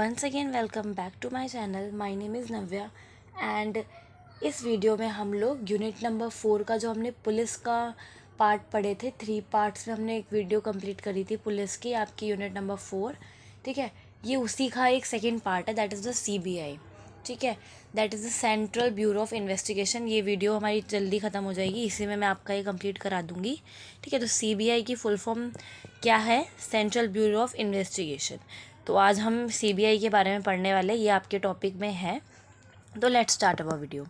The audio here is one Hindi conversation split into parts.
Once again welcome back to my channel. My name is Navya and इस वीडियो में हम लोग यूनिट नंबर 4 का जो हमने पुलिस का पार्ट पढ़े थे, 3 पार्ट्स में हमने एक वीडियो कंप्लीट करी थी पुलिस की, आपकी यूनिट नंबर 4। ठीक है, ये उसी का एक सेकेंड पार्ट है, दैट इज़ द CBI। ठीक है, that is the central bureau of investigation. ये वीडियो हमारी जल्दी ख़त्म हो जाएगी, इसी में मैं आपका ये कंप्लीट करा दूँगी। ठीक है, तो CBI की फुल फॉर्म क्या है? Central bureau of investigation. तो आज हम CBI के बारे में पढ़ने वाले, ये आपके टॉपिक में है। तो लेट्स स्टार्ट अवर वीडियो।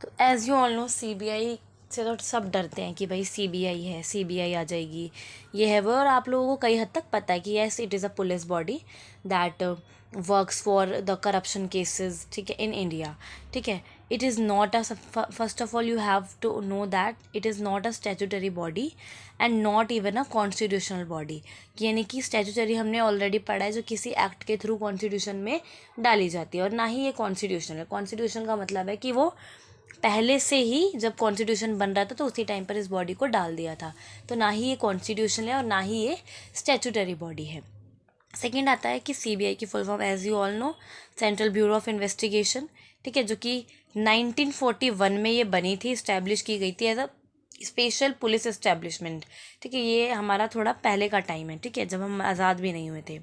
तो as you all no, CBI से तो सब डरते हैं कि भाई CBI है, CBI आ जाएगी, ये है वो। और आप लोगों को कई हद तक पता है कि yes, it is a police body that works for the corruption cases. ठीक है, इन इंडिया। ठीक है, it is not a, first of all you have to know that it is not a statutory body and not even a constitutional body. यानी कि स्टैट्यूटरी हमने ऑलरेडी पढ़ा है, जो किसी एक्ट के थ्रू कॉन्स्टिट्यूशन में डाली जाती है, और ना ही ये कॉन्स्टिट्यूशनल है। कॉन्स्टिट्यूशन का मतलब है कि वो पहले से ही जब कॉन्स्टिट्यूशन बन रहा था तो उसी टाइम पर इस बॉडी को डाल दिया था। तो ना ही ये कॉन्स्टिट्यूशनल है और ना ही ये स्टैट्यूटरी बॉडी है। सेकेंड आता है कि CBI की full form as you all know, central bureau of investigation. ठीक है, जो कि 1941 में ये बनी थी, इस्टेब्लिश की गई थी as a special police establishment. ठीक है, ये हमारा थोड़ा पहले का टाइम है। ठीक है, जब हम आज़ाद भी नहीं हुए थे।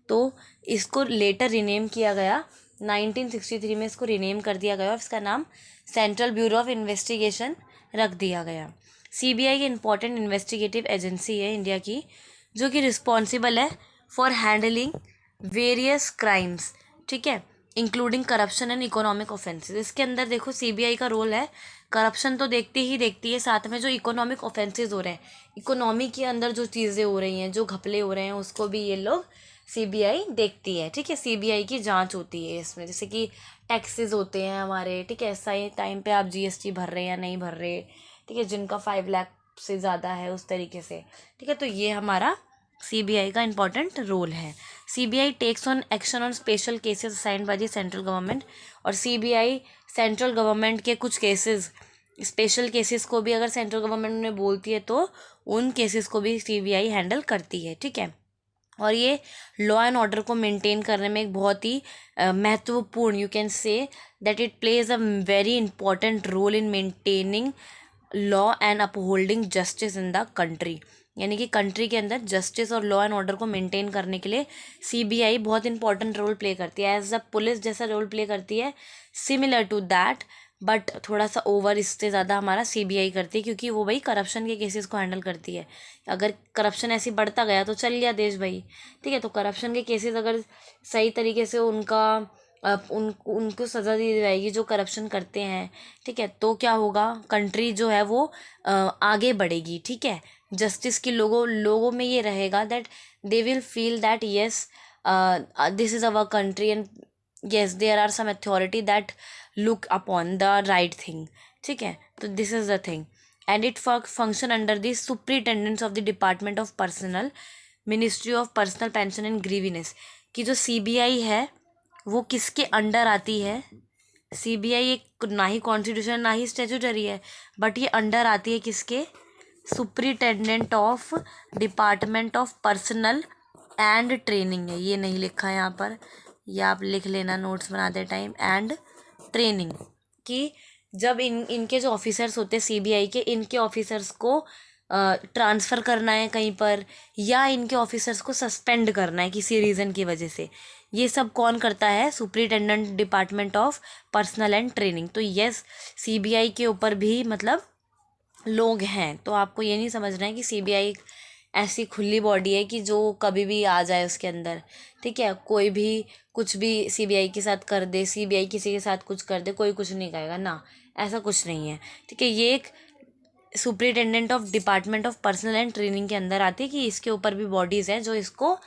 तो इसको लेटर रिनेम किया गया, 1963 में इसको रिनेम कर दिया गया और इसका नाम सेंट्रल ब्यूरो ऑफ इन्वेस्टिगेशन रख दिया गया। CBI की इंपॉर्टेंट इन्वेस्टिगेटिव एजेंसी है इंडिया की, जो कि रिस्पॉन्सिबल है फॉर हैंडलिंग वेरियस क्राइम्स। ठीक है, including corruption and economic offences. इसके अंदर देखो CBI का रोल है, करप्शन तो देखती है, साथ में जो इकोनॉमिक ऑफेंसेस हो रहे हैं, इकोनॉमी के अंदर जो चीज़ें हो रही हैं, जो घपले हो रहे हैं, उसको भी ये लोग CBI देखती है। ठीक है, CBI की जांच होती है इसमें, जैसे कि टैक्सेस होते हैं हमारे। ठीक है, सही टाइम पे आप GST भर रहे हैं या नहीं भर रहे। ठीक है, जिनका 5 लाख से ज़्यादा है उस तरीके से। ठीक है, तो ये हमारा CBI का इम्पॉर्टेंट रोल है। CBI takes on action on special cases assigned by the central government. और CBI सेंट्रल गवर्नमेंट के कुछ केसेस, स्पेशल केसेस को भी अगर सेंट्रल गवर्नमेंट में बोलती है तो उन केसेस को भी CBI हैंडल करती है। ठीक है, और ये लॉ एंड ऑर्डर को मेंटेन करने में एक बहुत ही महत्वपूर्ण, you can say that it plays a very important role in maintaining law and upholding justice in the country. यानी कि कंट्री के अंदर जस्टिस और लॉ एंड ऑर्डर को मेंटेन करने के लिए CBI बहुत इंपॉर्टेंट रोल प्ले करती है, एज अ पुलिस जैसा रोल प्ले करती है, सिमिलर टू दैट, बट थोड़ा सा ओवर इससे ज़्यादा हमारा CBI करती है, क्योंकि वो भाई करप्शन के केसेस को हैंडल करती है। अगर करप्शन ऐसे बढ़ता गया तो चल गया देश भाई। ठीक है, तो करप्शन के केसेस अगर सही तरीके से उनको सज़ा दी जाएगी जो करप्शन करते हैं। ठीक है, तो क्या होगा, कंट्री जो है वो आगे बढ़ेगी। ठीक है, जस्टिस की लोगों में ये रहेगा that they will feel that yes, this is our country and yes there are some authority that look upon the right thing. ठीक है, तो this is the thing and it function under the superintendents of the department of personnel, ministry of personnel pension and grievances. की जो CBI है वो किसके अंडर आती है? CBI एक ना ही कॉन्स्टिट्यूशन ना ही स्टैट्यूटरी है, बट ये अंडर आती है किसके? Superintendent of department of personal and training है, ये नहीं लिखा है यहाँ पर, ये आप लिख लेना नोट्स बनाते टाइम, एंड ट्रेनिंग। कि जब इनके जो ऑफिसर्स होते हैं CBI के, इनके ऑफिसर्स को ट्रांसफ़र करना है कहीं पर, या इनके ऑफिसर्स को सस्पेंड करना है किसी रीज़न की वजह से, ये सब कौन करता है? Superintendent department of personal and training. तो येस, CBI के ऊपर भी मतलब लोग हैं। तो आपको ये नहीं समझना है कि CBI एक ऐसी खुली बॉडी है कि जो कभी भी आ जाए उसके अंदर। ठीक है, कोई भी कुछ भी CBI के साथ कर दे, CBI किसी के साथ कुछ कर दे, कोई कुछ नहीं कहेगा ना, ऐसा कुछ नहीं है। ठीक है, ये एक superintendent of department of personal and training के अंदर आती है, कि इसके ऊपर भी बॉडीज़ हैं जो इसको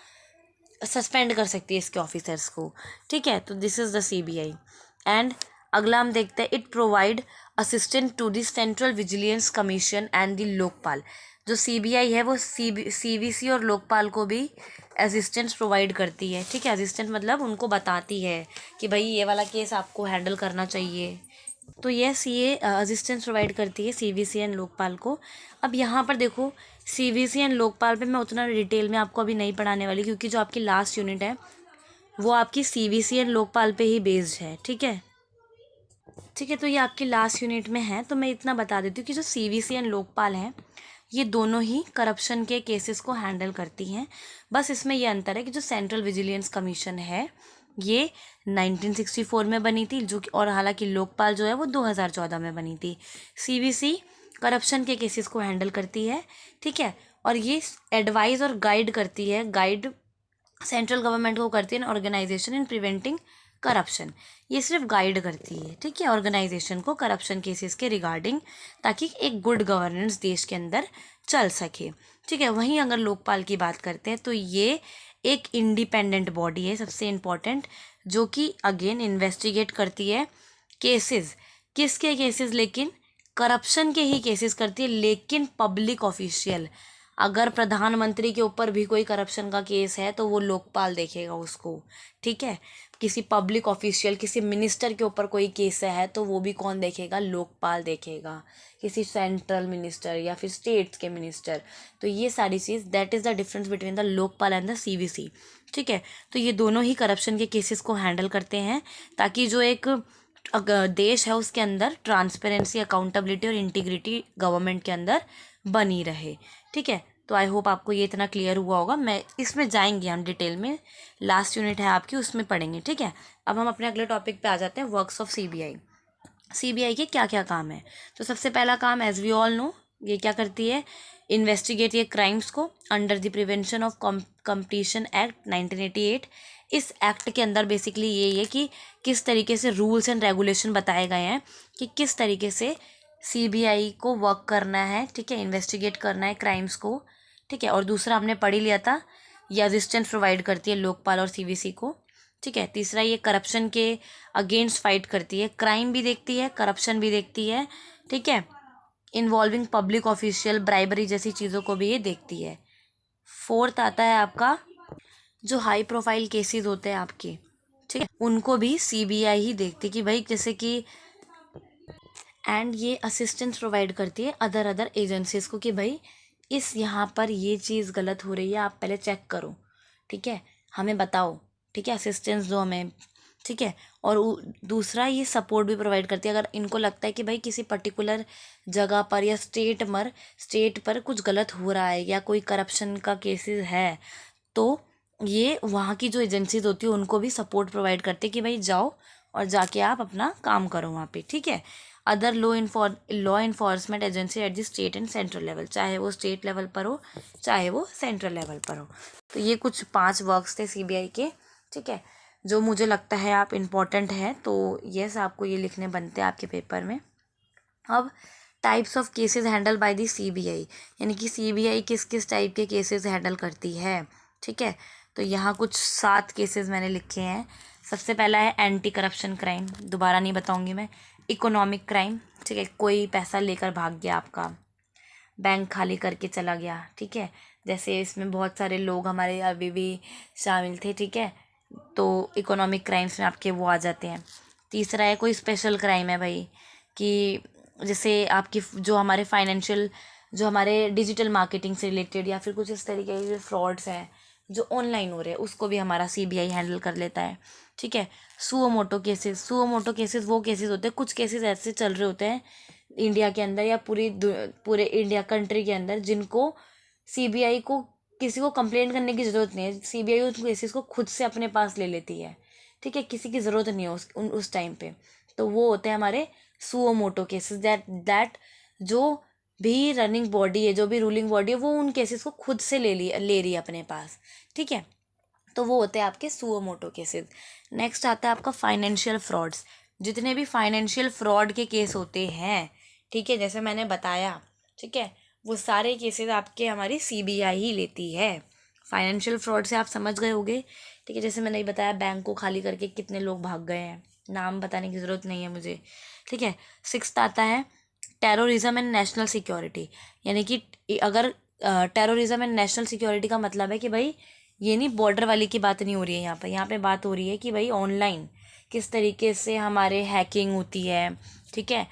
सस्पेंड कर सकती है, इसके ऑफिसर्स को। ठीक है, तो this is the CBI। And अगला हम देखते हैं, it provide assistant to the central vigilance commission and the Lokpal. जो CBI है वो CVC और लोकपाल को भी असिस्टेंस प्रोवाइड करती है। ठीक है, असिस्टेंट मतलब उनको बताती है कि भाई ये वाला केस आपको हैंडल करना चाहिए। तो यस, ये असिस्टेंस प्रोवाइड करती है CVC एंड लोकपाल को। अब यहाँ पर देखो, CVC एंड लोकपाल पे मैं उतना डिटेल में आपको अभी नहीं पढ़ाने वाली, क्योंकि जो आपकी लास्ट यूनिट है वो आपकी सीवीसी एंड लोकपाल पे ही बेस्ड है। ठीक है, ठीक है। तो ये आपकी लास्ट यूनिट में है, तो मैं इतना बता देती हूँ कि जो सीवीसी एंड लोकपाल हैं ये दोनों ही करप्शन के केसेस को हैंडल करती हैं। बस इसमें ये अंतर है कि जो सेंट्रल विजिलेंस कमीशन है ये 1964 में बनी थी, जो कि, और हालांकि लोकपाल जो है वो 2014 में बनी थी। सीवीसी करप्शन के केसेस को हैंडल करती है, ठीक है, और ये एडवाइज और गाइड करती है, गाइड सेंट्रल गवर्नमेंट को करती है ऑर्गेनाइजेशन इन प्रिवेंटिंग करप्शन। ये सिर्फ गाइड करती है, ठीक है, ऑर्गेनाइजेशन को करप्शन केसेस के रिगार्डिंग, ताकि एक गुड गवर्नेंस देश के अंदर चल सके। ठीक है, वहीं अगर लोकपाल की बात करते हैं तो ये एक इंडिपेंडेंट बॉडी है, सबसे इम्पॉर्टेंट, जो कि अगेन इन्वेस्टिगेट करती है केसेस। किसके केसेस? लेकिन करप्शन के ही केसेस करती है, लेकिन पब्लिक ऑफिशियल। अगर प्रधानमंत्री के ऊपर भी कोई करप्शन का केस है तो वो लोकपाल देखेगा उसको, ठीक है। किसी पब्लिक ऑफिशियल, किसी मिनिस्टर के ऊपर कोई केस है तो वो भी कौन देखेगा? लोकपाल देखेगा। किसी सेंट्रल मिनिस्टर या फिर स्टेट्स के मिनिस्टर। तो ये सारी चीज़, that is the difference between the Lokpal and the CVC. ठीक है, तो ये दोनों ही करप्शन के केसेस को हैंडल करते हैं, ताकि जो एक देश है उसके अंदर ट्रांसपेरेंसी, अकाउंटेबिलिटी और इंटीग्रिटी गवर्नमेंट के अंदर बनी रहे। ठीक है, तो आई होप आपको ये इतना क्लियर हुआ होगा। मैं इसमें जाएंगे हम डिटेल में, लास्ट यूनिट है आपकी उसमें पढ़ेंगे। ठीक है, अब हम अपने अगले टॉपिक पे आ जाते हैं, वर्क्स ऑफ सीबीआई। सीबीआई के क्या क्या काम है? तो सबसे पहला काम, एज वी ऑल नो, ये क्या करती है? इन्वेस्टिगेट ये क्राइम्स को under the prevention of competition act 1988। इस एक्ट के अंदर बेसिकली ये है कि किस तरीके से रूल्स एंड रेगुलेशन बताए गए हैं कि किस तरीके से सीबीआई को वर्क करना है, ठीक है, इन्वेस्टिगेट करना है क्राइम्स को। ठीक है, और दूसरा हमने पढ़ ही लिया था, ये असिस्टेंस प्रोवाइड करती है लोकपाल और सीवीसी को। ठीक है, तीसरा ये करप्शन के अगेंस्ट फाइट करती है, क्राइम भी देखती है, करप्शन भी देखती है। ठीक है, इन्वॉल्विंग पब्लिक ऑफिशियल, ब्राइबरी जैसी चीज़ों को भी ये देखती है। फोर्थ आता है आपका जो हाई प्रोफाइल केसेस होते हैं आपके, ठीक है, उनको भी सीबीआई ही देखती है कि भाई जैसे कि, एंड ये असिस्टेंस प्रोवाइड करती है अदर एजेंसीज को कि भाई इस यहाँ पर ये चीज़ गलत हो रही है, आप पहले चेक करो, ठीक है, हमें बताओ, ठीक है, असिस्टेंस दो हमें। ठीक है, और दूसरा ये सपोर्ट भी प्रोवाइड करती है अगर इनको लगता है कि भाई किसी पर्टिकुलर जगह पर या स्टेट पर कुछ गलत हो रहा है या कोई करप्शन का केसेस है, तो ये वहाँ की जो एजेंसीज होती है उनको भी सपोर्ट प्रोवाइड करते हैं कि भाई जाओ और जाके आप अपना काम करो वहाँ पे। ठीक है, other law enforcement agency at the state and central level, चाहे वो स्टेट लेवल पर हो चाहे वो सेंट्रल लेवल पर हो। तो ये कुछ 5 वर्क्स थे सीबीआई के, ठीक है, जो मुझे लगता है आप इम्पोर्टेंट है, तो यस आपको ये लिखने बनते हैं आपके पेपर में। अब types of cases handle by the CBI, यानी कि सीबीआई किस किस टाइप के केसेस हैंडल करती है। ठीक है, तो यहाँ कुछ 7 केसेस मैंने लिखे हैं। सबसे पहला है एंटी करप्शन क्राइम, दोबारा नहीं बताऊंगी मैं। इकोनॉमिक क्राइम, ठीक है, कोई पैसा लेकर भाग गया आपका, बैंक खाली करके चला गया, ठीक है, जैसे इसमें बहुत सारे लोग हमारे अभी भी शामिल थे, ठीक है, तो इकोनॉमिक क्राइम्स में आपके वो आ जाते हैं। तीसरा है कोई स्पेशल क्राइम है भाई, कि जैसे आपकी जो हमारे फाइनेंशियल, जो हमारे डिजिटल मार्केटिंग से रिलेटेड या फिर कुछ इस तरीके के फ्रॉड्स हैं जो ऑनलाइन हो रहे हैं, उसको भी हमारा सीबीआई हैंडल कर लेता है। ठीक है, सुओ मोटो केसेस वो केसेस होते हैं, कुछ केसेस ऐसे चल रहे होते हैं इंडिया के अंदर या पूरे इंडिया कंट्री के अंदर, जिनको सीबीआई को किसी को कंप्लेंट करने की ज़रूरत नहीं है, सीबीआई उस केसेस को खुद से अपने पास ले लेती है। ठीक है, किसी की ज़रूरत नहीं है उस टाइम पे, तो वो होते हैं हमारे सुओ मोटो केसेस, दैट जो भी रनिंग बॉडी है, जो भी रूलिंग बॉडी है, वो उन केसेस को खुद से ले रही है अपने पास। ठीक है, तो वो होते हैं आपके सुओ मोटो केसेस। नेक्स्ट आता है आपका फाइनेंशियल फ्रॉड्स, जितने भी फाइनेंशियल फ्रॉड के केस होते हैं, ठीक है, जैसे मैंने बताया, ठीक है, वो सारे केसेस आपके हमारी सीबीआई ही लेती है। फाइनेंशियल फ्रॉड से आप समझ गए होंगे, ठीक है, जैसे मैंने बताया बैंक को खाली करके कितने लोग भाग गए हैं, नाम बताने की ज़रूरत नहीं है मुझे। ठीक है, 6th आता है टेररिज्म एंड नेशनल सिक्योरिटी, यानी कि अगर टेररिज्म एंड नेशनल सिक्योरिटी का मतलब है कि भाई ये नहीं बॉर्डर वाली की बात नहीं हो रही है यहाँ पे बात हो रही है कि भाई ऑनलाइन किस तरीके से हमारे हैकिंग होती है, ठीक है,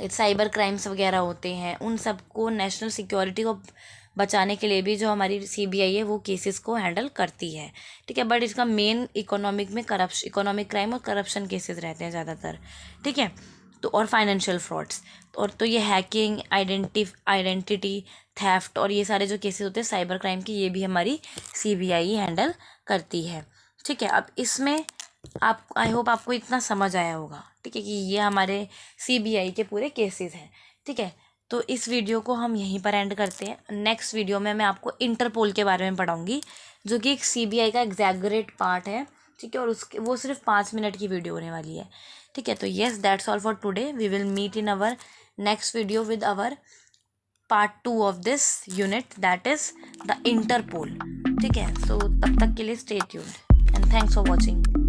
साइबर क्राइम्स वगैरह होते हैं, उन सबको नेशनल सिक्योरिटी को बचाने के लिए भी जो हमारी CBI है वो केसेस को हैंडल करती है, ठीक है। बट इसका मेन इकोनॉमिक क्राइम और करप्शन केसेस रहते हैं ज़्यादातर, ठीक है। तो और फाइनेंशियल फ्रॉड्स, और तो ये हैकिंग, आइडेंटिटी थेफ्ट और ये सारे जो केसेस होते हैं साइबर क्राइम की, ये भी हमारी CBI हैंडल करती है, ठीक है। अब इसमें आप, आई होप आपको इतना समझ आया होगा, ठीक है, कि ये हमारे CBI के पूरे केसेस हैं, ठीक है। तो इस वीडियो को हम यहीं पर एंड करते हैं। नेक्स्ट वीडियो में मैं आपको इंटरपोल के बारे में पढ़ाऊँगी, जो कि एक CBI का एग्जैगरेट पार्ट है, ठीक है। और उसके वो सिर्फ 5 मिनट की वीडियो होने वाली है, ठीक है। तो yes, that's all for today. We will meet in our next video with our part 2 of this unit, that is the Interpol, ठीक है। सो तब तक के लिए stay tuned and thanks for watching.